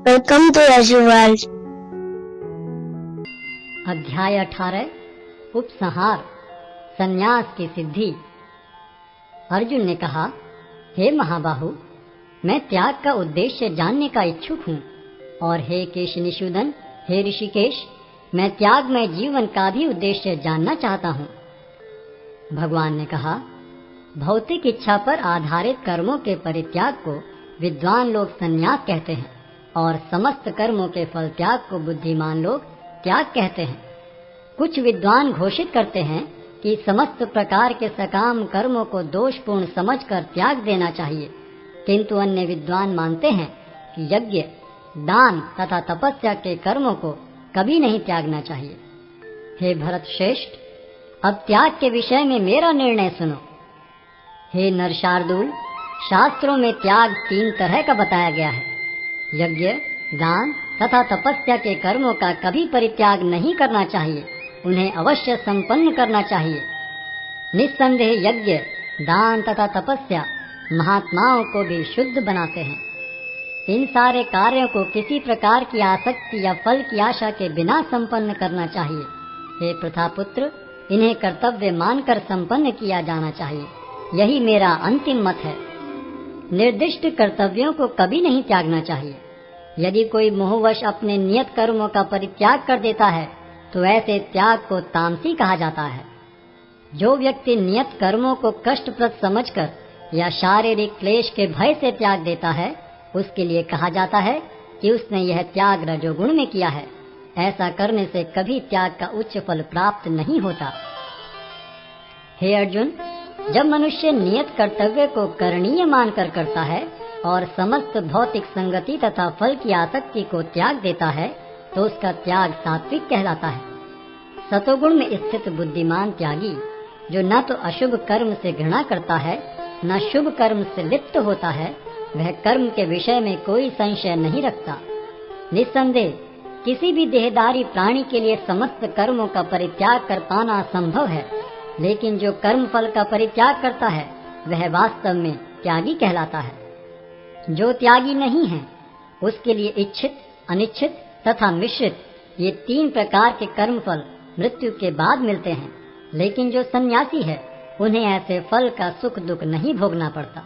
Welcome to Yasuval. अध्याय 18 उपसंहार संन्यास की सिद्धि। अर्जुन ने कहा, हे महाबाहु, मैं त्याग का उद्देश्य जानने का इच्छुक हूँ, और हे केशनिषूदन, हे ऋषिकेश, मैं त्यागमय जीवन का भी उद्देश्य जानना चाहता हूँ। भगवान ने कहा, भौतिक इच्छा पर आधारित कर्मों के परित्याग को विद्वान लोग संन्यास कहते हैं, और समस्त कर्मों के फल त्याग को बुद्धिमान लोग त्याग कहते हैं। कुछ विद्वान घोषित करते हैं कि समस्त प्रकार के सकाम कर्मों को दोषपूर्ण समझकर त्याग देना चाहिए, किंतु अन्य विद्वान मानते हैं कि यज्ञ, दान तथा तपस्या के कर्मों को कभी नहीं त्यागना चाहिए। हे भरत श्रेष्ठ, अब त्याग के विषय में मेरा निर्णय सुनो। हे नरशार्दूल, शास्त्रों में त्याग 3 तरह का बताया गया है। यज्ञ, दान तथा तपस्या के कर्मों का कभी परित्याग नहीं करना चाहिए, उन्हें अवश्य संपन्न करना चाहिए। निस्संदेह यज्ञ, दान तथा तपस्या महात्माओं को भी शुद्ध बनाते हैं। इन सारे कार्यों को किसी प्रकार की आसक्ति या फल की आशा के बिना संपन्न करना चाहिए। हे प्रथापुत्र, इन्हें कर्तव्य मानकर संपन्न किया जाना चाहिए, यही मेरा अंतिम मत है। निर्दिष्ट कर्तव्यों को कभी नहीं त्यागना चाहिए। यदि कोई मोहवश अपने नियत कर्मों का परित्याग कर देता है तो ऐसे त्याग को तामसी कहा जाता है। जो व्यक्ति नियत कर्मों को कष्टप्रद समझकर या शारीरिक क्लेश के भय से त्याग देता है, उसके लिए कहा जाता है कि उसने यह त्याग रजोगुण में किया है। ऐसा करने से कभी त्याग का उच्च फल प्राप्त नहीं होता। हे अर्जुन, जब मनुष्य नियत कर्तव्य को करणीय मानकर करता है और समस्त भौतिक संगति तथा फल की आसक्ति को त्याग देता है, तो उसका त्याग सात्विक कहलाता है। सतोगुण में स्थित बुद्धिमान त्यागी, जो न तो अशुभ कर्म से घृणा करता है, न शुभ कर्म से लिप्त होता है, वह कर्म के विषय में कोई संशय नहीं रखता। निस्संदेह किसी भी देहधारी प्राणी के लिए समस्त कर्मों का परित्याग कर पाना संभव है, लेकिन जो कर्म फल का परित्याग करता है वह वास्तव में त्यागी कहलाता है। जो त्यागी नहीं है, उसके लिए इच्छित, अनिच्छित तथा मिश्रित ये 3 प्रकार के कर्म फल मृत्यु के बाद मिलते हैं, लेकिन जो सन्यासी है उन्हें ऐसे फल का सुख दुख नहीं भोगना पड़ता।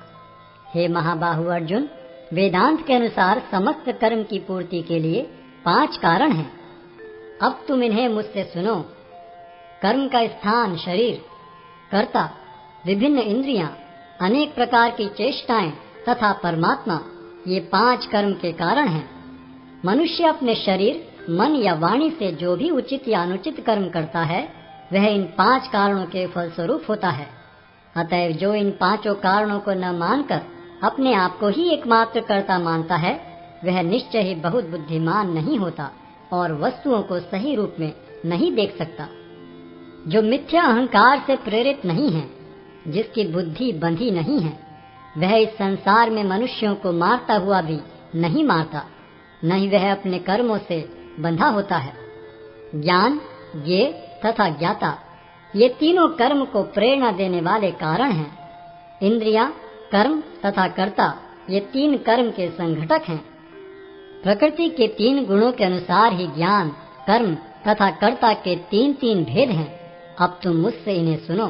हे महाबाहु अर्जुन, वेदांत के अनुसार समस्त कर्म की पूर्ति के लिए 5 कारण हैं। अब तुम इन्हें मुझसे सुनो। कर्म का स्थान शरीर, कर्ता, विभिन्न इंद्रियां, अनेक प्रकार की चेष्टाएं तथा परमात्मा, ये 5 कर्म के कारण हैं। मनुष्य अपने शरीर, मन या वाणी से जो भी उचित या अनुचित कर्म करता है, वह इन 5 कारणों के फलस्वरूप होता है। अतएव जो इन 5 कारणों को न मानकर अपने आप को ही एकमात्र कर्ता मानता है, वह निश्चय ही बहुत बुद्धिमान नहीं होता और वस्तुओं को सही रूप में नहीं देख सकता। जो मिथ्या अहंकार से प्रेरित नहीं है, जिसकी बुद्धि बंधी नहीं है, वह इस संसार में मनुष्यों को मारता हुआ भी नहीं मारता, न ही वह अपने कर्मों से बंधा होता है। ज्ञान, ज्ञेय तथा ज्ञाता, ये तीनों कर्म को प्रेरणा देने वाले कारण हैं। इंद्रियां, कर्म तथा कर्ता, ये 3 कर्म के संघटक हैं। प्रकृति के 3 गुणों के अनुसार ही ज्ञान, कर्म तथा कर्ता के 3 भेद हैं। अब तुम मुझसे इन्हें सुनो।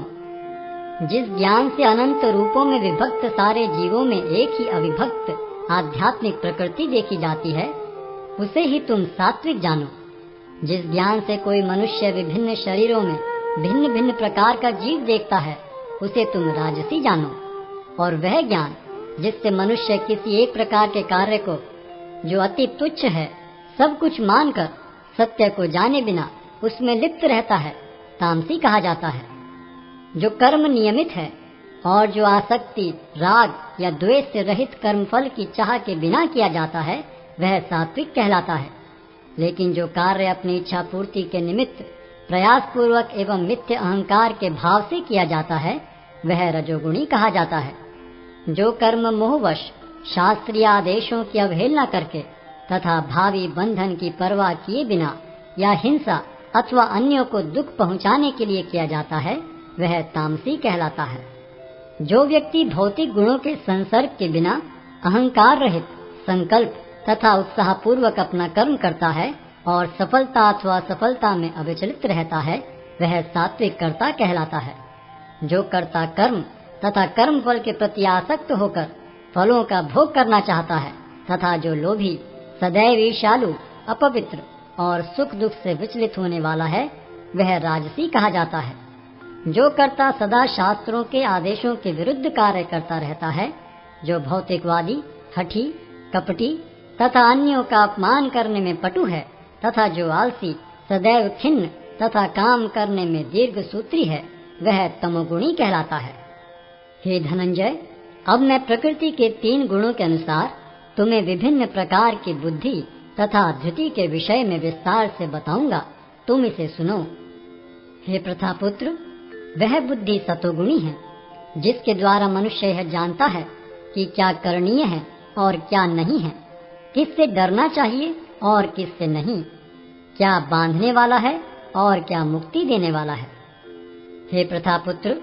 जिस ज्ञान से अनंत रूपों में विभक्त सारे जीवों में एक ही अविभक्त आध्यात्मिक प्रकृति देखी जाती है, उसे ही तुम सात्विक जानो। जिस ज्ञान से कोई मनुष्य विभिन्न शरीरों में भिन्न भिन्न प्रकार का जीव देखता है, उसे तुम राजसी जानो। और वह ज्ञान जिससे मनुष्य किसी एक प्रकार के कार्य को, जो अति तुच्छ है, सब कुछ मानकर सत्य को जाने बिना उसमें लिप्त रहता है, तामसी कहा जाता है। जो कर्म नियमित है और जो आसक्ति, राग या द्वेष से रहित कर्मफल की चाह के बिना किया जाता है, वह सात्विक कहलाता है। लेकिन जो कार्य अपनी इच्छा पूर्ति के निमित्त प्रयास पूर्वक एवं मिथ्य अहंकार के भाव से किया जाता है, वह रजोगुणी कहा जाता है। जो कर्म मोहवश शास्त्रीय आदेशों की अवहेलना करके तथा भावी बंधन की परवाह किए बिना या हिंसा अथवा अन्यों को दुख पहुंचाने के लिए किया जाता है, वह तामसी कहलाता है। जो व्यक्ति भौतिक गुणों के संसर्ग के बिना अहंकार रहित संकल्प तथा उत्साह पूर्वक अपना कर्म करता है और सफलता अथवा असफलता में अविचलित रहता है, वह सात्विक कर्ता कहलाता है। जो कर्ता कर्म तथा कर्म फल के प्रति आसक्त होकर फलों का भोग करना चाहता है तथा जो लोभी, सदैव ईर्ष्यालु, अपवित्र और सुख दुख से विचलित होने वाला है, वह राजसी कहा जाता है। जो कर्ता सदा शास्त्रों के आदेशों के विरुद्ध कार्य करता रहता है, जो भौतिकवादी, हठी, कपटी तथा अन्यों का अपमान करने में पटु है तथा जो आलसी, सदैव खिन्न तथा काम करने में दीर्घ सूत्री है, वह तमोगुणी कहलाता है। हे धनंजय, अब मैं प्रकृति के 3 गुणों के अनुसार तुम्हें विभिन्न प्रकार की बुद्धि तथा धृति के विषय में विस्तार से बताऊंगा, तुम इसे सुनो। हे प्रथापुत्र, वह बुद्धि सतोगुणी है जिसके द्वारा मनुष्य यह जानता है कि क्या करणीय है और क्या नहीं है, किससे डरना चाहिए और किससे नहीं, क्या बांधने वाला है और क्या मुक्ति देने वाला है। हे प्रथापुत्र,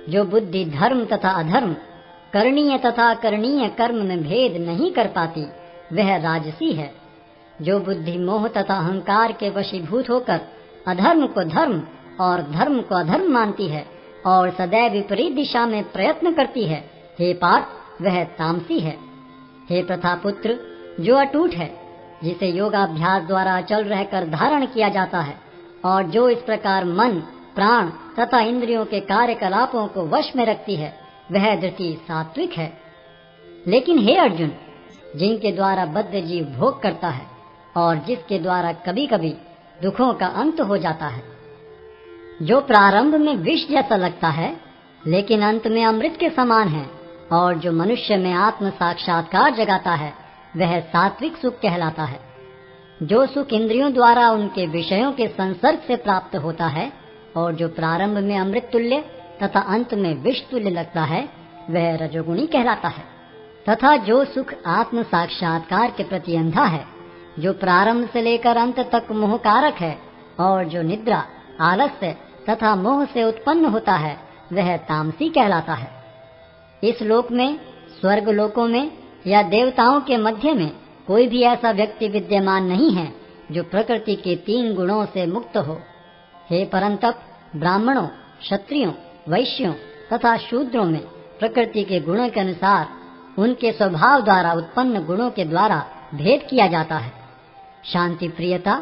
जो बुद्धि धर्म तथा अधर्म, करणीय तथा अकरणीय कर्म में भेद नहीं कर पाती, वह राजसी है। जो बुद्धि मोह तथा अहंकार के वशीभूत होकर अधर्म को धर्म और धर्म को अधर्म मानती है और सदैव विपरीत दिशा में प्रयत्न करती है, हे पार्थ, वह तामसी है। हे प्रथापुत्र, जो अटूट है, जिसे योगाभ्यास द्वारा अचल रहकर धारण किया जाता है और जो इस प्रकार मन, प्राण तथा इंद्रियों के कार्यकलापों को वश में रखती है, वह धृति सात्विक है। लेकिन हे अर्जुन, जिनके द्वारा बद्ध जीव भोग करता है और जिसके द्वारा कभी कभी दुखों का अंत हो जाता है, जो प्रारंभ में विष जैसा लगता है लेकिन अंत में अमृत के समान है और जो मनुष्य में आत्म साक्षात्कार जगाता है, वह सात्विक सुख कहलाता है। जो सुख इंद्रियों द्वारा उनके विषयों के संसर्ग से प्राप्त होता है और जो प्रारंभ में अमृत तुल्य तथा अंत में विष तुल्य लगता है, वह रजोगुणी कहलाता है। तथा जो सुख आत्म साक्षात्कार के प्रति अंधा है, जो प्रारंभ से लेकर अंत तक मोहकारक है और जो निद्रा, आलस्य तथा मोह से उत्पन्न होता है, वह तामसी कहलाता है। इस लोक में, स्वर्ग लोकों में या देवताओं के मध्य में कोई भी ऐसा व्यक्ति विद्यमान नहीं है जो प्रकृति के 3 गुणों से मुक्त हो। हे परंतप, ब्राह्मणों, क्षत्रियों, वैश्यों तथा शूद्रों में प्रकृति के गुणों के अनुसार उनके स्वभाव द्वारा उत्पन्न गुणों के द्वारा भेद किया जाता है। शांति प्रियता,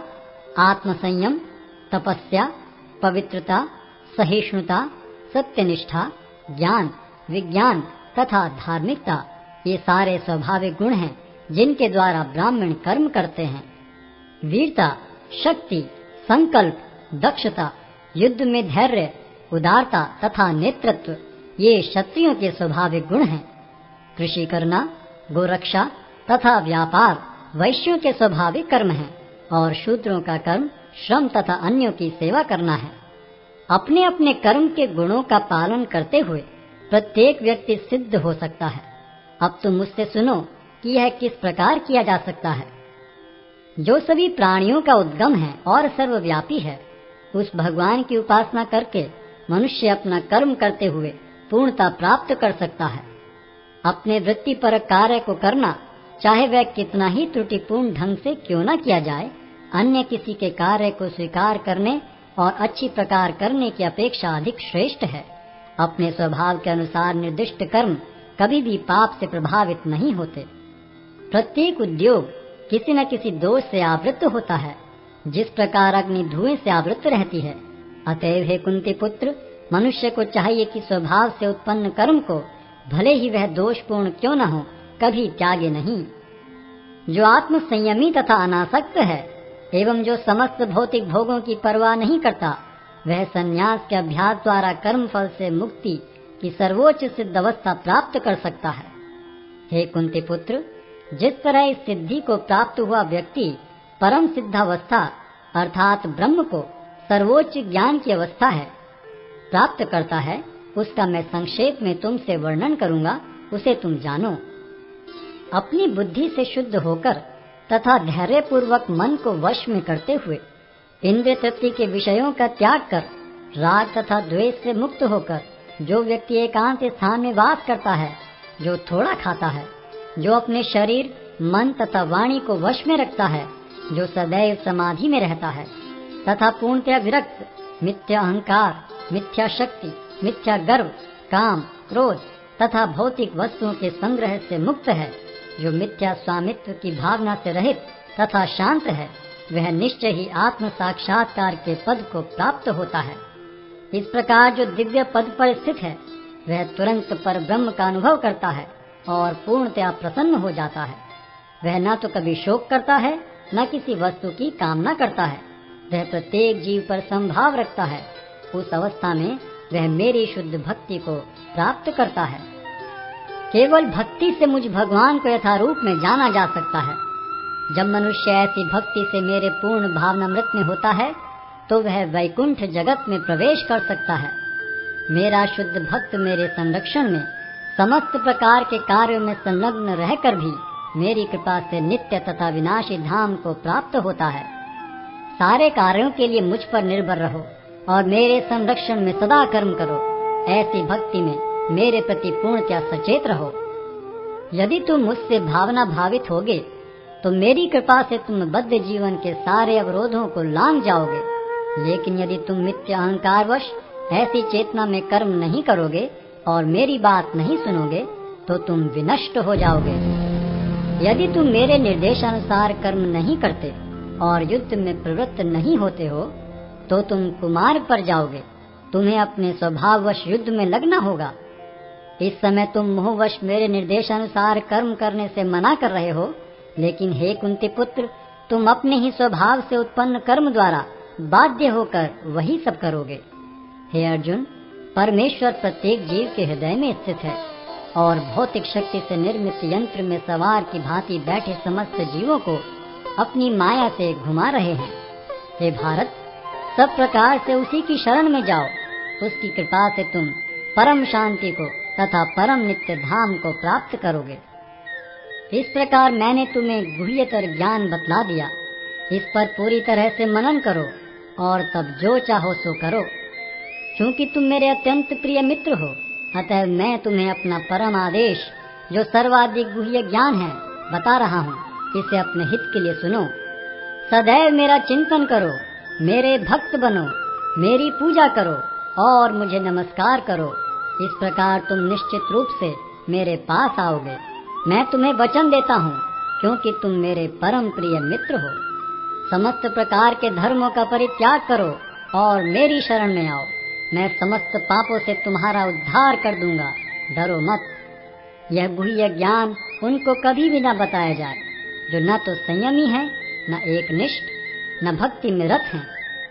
आत्मसंयम, तपस्या, पवित्रता, सहिष्णुता, सत्यनिष्ठा, ज्ञान, विज्ञान तथा धार्मिकता, ये सारे स्वाभाविक गुण हैं जिनके द्वारा ब्राह्मण कर्म करते हैं। वीरता, शक्ति, संकल्प, दक्षता, युद्ध में धैर्य, उदारता तथा नेतृत्व, ये क्षत्रियों के स्वाभाविक गुण हैं। कृषि करना, गोरक्षा तथा व्यापार वैश्यों के स्वाभाविक कर्म हैं और शूद्रों का कर्म श्रम तथा अन्यों की सेवा करना है। अपने अपने कर्म के गुणों का पालन करते हुए प्रत्येक व्यक्ति सिद्ध हो सकता है। अब तुम मुझसे सुनो कि यह किस प्रकार किया जा सकता है। जो सभी प्राणियों का उद्गम है और सर्वव्यापी है, उस भगवान की उपासना करके मनुष्य अपना कर्म करते हुए पूर्णता प्राप्त कर सकता है। अपने वृत्तिपरक कार्य को करना, चाहे वह कितना ही त्रुटिपूर्ण ढंग से क्यों न किया जाए, अन्य किसी के कार्य को स्वीकार करने और अच्छी प्रकार करने की अपेक्षा अधिक श्रेष्ठ है। अपने स्वभाव के अनुसार निर्दिष्ट कर्म कभी भी पाप से प्रभावित नहीं होते। प्रत्येक उद्योग किसी न किसी दोष से आवृत होता है, जिस प्रकार अग्नि धुएं से आवृत रहती है। अतएव हे कुंती पुत्र, मनुष्य को चाहिए कि स्वभाव से उत्पन्न कर्म को, भले ही वह दोषपूर्ण क्यों न हो, कभी त्यागे नहीं। जो आत्म संयमी तथा अनासक्त है एवं जो समस्त भौतिक भोगों की परवाह नहीं करता, वह संन्यास के अभ्यास द्वारा कर्म फल से मुक्ति की सर्वोच्च सिद्ध अवस्था प्राप्त कर सकता है। हे कुंती पुत्र, जिस तरह इस सिद्धि को प्राप्त हुआ व्यक्ति परम सिद्धावस्था अर्थात ब्रह्म को सर्वोच्च ज्ञान की अवस्था है प्राप्त करता है, उसका मैं संक्षेप में तुमसे वर्णन करूंगा, उसे तुम जानो। अपनी बुद्धि से शुद्ध होकर तथा धैर्य पूर्वक मन को वश में करते हुए इंद्रिय तृप्ति के विषयों का त्याग कर राग तथा द्वेष से मुक्त होकर जो व्यक्ति एकांत स्थान में वास करता है, जो थोड़ा खाता है, जो अपने शरीर मन तथा वाणी को वश में रखता है, जो सदैव समाधि में रहता है तथा पूर्णतया विरक्त, मिथ्या अहंकार, मिथ्या शक्ति, मिथ्या गर्व, काम, क्रोध तथा भौतिक वस्तुओं के संग्रह से मुक्त है, जो मिथ्या स्वामित्व की भावना से रहित तथा शांत है, वह निश्चय ही आत्म साक्षात्कार के पद को प्राप्त होता है। इस प्रकार जो दिव्य पद पर स्थित है, वह तुरंत पर ब्रह्म का अनुभव करता है और पूर्णतया प्रसन्न हो जाता है। वह न तो कभी शोक करता है, न किसी वस्तु की कामना करता है। वह प्रत्येक जीव पर संभाव रखता है। उस अवस्था में वह मेरी शुद्ध भक्ति को प्राप्त करता है। केवल भक्ति से मुझ भगवान को यथारूप में जाना जा सकता है। जब मनुष्य ऐसी भक्ति से मेरे पूर्ण भावनामृत में होता है, तो वह वैकुंठ जगत में प्रवेश कर सकता है। मेरा शुद्ध भक्त मेरे संरक्षण में समस्त प्रकार के कार्यों में संलग्न रहकर भी मेरी कृपा से नित्य तथा विनाशी धाम को प्राप्त होता है। सारे कार्यों के लिए मुझ पर निर्भर रहो और मेरे संरक्षण में सदा कर्म करो। ऐसी भक्ति में मेरे प्रति पूर्णतया सचेत रहो। यदि तुम मुझसे भावना भावित होगे, तो मेरी कृपा से तुम बद्ध जीवन के सारे अवरोधों को लांघ जाओगे। लेकिन यदि तुम मिथ्या अहंकारवश ऐसी चेतना में कर्म नहीं करोगे और मेरी बात नहीं सुनोगे, तो तुम विनष्ट हो जाओगे। यदि तुम मेरे निर्देशानुसार कर्म नहीं करते और युद्ध में प्रवृत्त नहीं होते हो, तो तुम कुमार्ग पर जाओगे। तुम्हें अपने स्वभाववश युद्ध में लगना होगा। इस समय तुम मोहवश मेरे निर्देशानुसार कर्म करने से मना कर रहे हो, लेकिन हे कुंती पुत्र, तुम अपने ही स्वभाव से उत्पन्न कर्म द्वारा बाध्य होकर वही सब करोगे। हे अर्जुन, परमेश्वर प्रत्येक जीव के हृदय में स्थित है और भौतिक शक्ति से निर्मित यंत्र में सवार की भांति बैठे समस्त जीवों को अपनी माया से घुमा रहे हैं। हे भारत, सब प्रकार से उसी की शरण में जाओ। उसकी कृपा से तुम परम शांति को तथा परम नित्य धाम को प्राप्त करोगे। इस प्रकार मैंने तुम्हें गुह्यतर ज्ञान बतला दिया। इस पर पूरी तरह से मनन करो और तब जो चाहो सो करो। क्योंकि तुम मेरे अत्यंत प्रिय मित्र हो, अतः मैं तुम्हें अपना परम आदेश, जो सर्वाधिक गुह्य ज्ञान है, बता रहा हूँ। इसे अपने हित के लिए सुनो। सदैव मेरा चिंतन करो, मेरे भक्त बनो, मेरी पूजा करो और मुझे नमस्कार करो। इस प्रकार तुम निश्चित रूप से मेरे पास आओगे। मैं तुम्हें वचन देता हूँ, क्योंकि तुम मेरे परम प्रिय मित्र हो। समस्त प्रकार के धर्मों का परित्याग करो और मेरी शरण में आओ। मैं समस्त पापों से तुम्हारा उद्धार कर दूंगा। डरो मत। यह गुह्य ज्ञान उनको कभी भी न बताया जाए जो न तो संयमी है, न एकनिष्ठ, न भक्ति में रत है,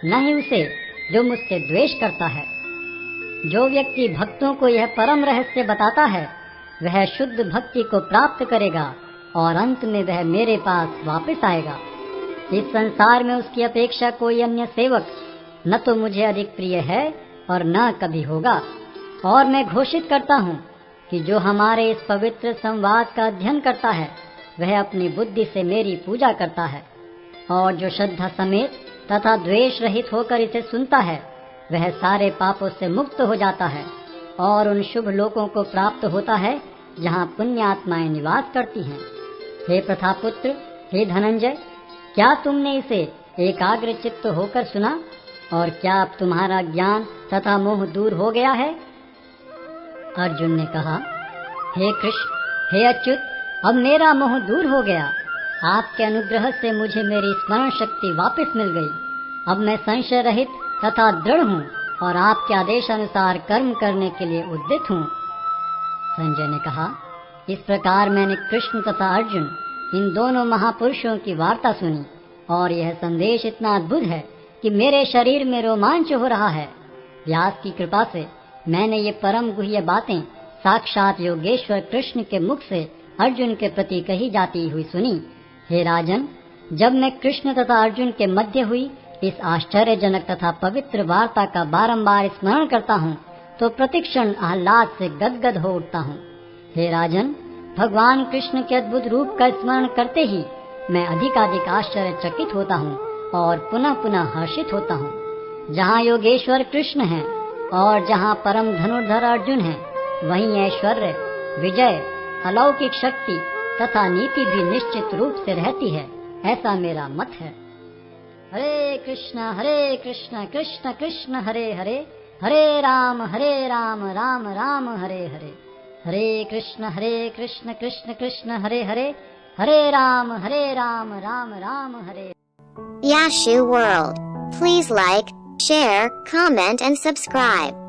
न ही उसे जो मुझसे द्वेष करता है। जो व्यक्ति भक्तों को यह परम रहस्य बताता है, वह शुद्ध भक्ति को प्राप्त करेगा और अंत में वह मेरे पास वापस आएगा। इस संसार में उसकी अपेक्षा कोई अन्य सेवक न तो मुझे अधिक प्रिय है और न कभी होगा। और मैं घोषित करता हूँ कि जो हमारे इस पवित्र संवाद का अध्ययन करता है, वह अपनी बुद्धि से मेरी पूजा करता है, और जो श्रद्धा समेत तथा द्वेष रहित होकर इसे सुनता है, वह सारे पापों से मुक्त हो जाता है और उन शुभ लोकों को प्राप्त होता है जहाँ पुण्य आत्माएं निवास करती हैं। हे प्रथापुत्र, हे धनंजय, क्या तुमने इसे एकाग्र चित्त होकर सुना? और क्या अब तुम्हारा ज्ञान तथा मोह दूर हो गया है? अर्जुन ने कहा, हे कृष्ण, हे अच्युत, अब मेरा मोह दूर हो गया। आपके अनुग्रह से मुझे मेरी स्मरण शक्ति वापस मिल गई। अब मैं संशय रहित तथा दृढ़ हूँ और आपके आदेशानुसार कर्म करने के लिए उद्यत हूँ। संजय ने कहा, इस प्रकार मैंने कृष्ण तथा अर्जुन इन दोनों महापुरुषों की वार्ता सुनी और यह संदेश इतना अद्भुत है कि मेरे शरीर में रोमांच हो रहा है। व्यास की कृपा से मैंने ये परम गुह्य बातें साक्षात योगेश्वर कृष्ण के मुख से अर्जुन के प्रति कही जाती हुई सुनी। हे राजन, जब मैं कृष्ण तथा अर्जुन के मध्य हुई इस आश्चर्यजनक तथा पवित्र वार्ता का बारंबार स्मरण करता हूँ, तो प्रतिक्षण आह्लाद से गदगद हो उठता हूँ। हे राजन, भगवान कृष्ण के अद्भुत रूप का स्मरण करते ही मैं अधिकाधिक आश्चर्यचकित होता हूँ और पुनः पुनः हर्षित होता हूँ। जहाँ योगेश्वर कृष्ण है और जहाँ परम धनुर्धर अर्जुन है, वहीं ऐश्वर्य, विजय, अलौकिक शक्ति, तथा नीति भी निश्चित रूप से रहती है, ऐसा मेरा मत है। हरे कृष्ण कृष्ण कृष्ण हरे हरे, हरे राम राम राम हरे हरे। हरे कृष्ण कृष्ण कृष्ण हरे हरे, हरे राम राम राम हरे। Yashu World. Please like, share, comment and subscribe.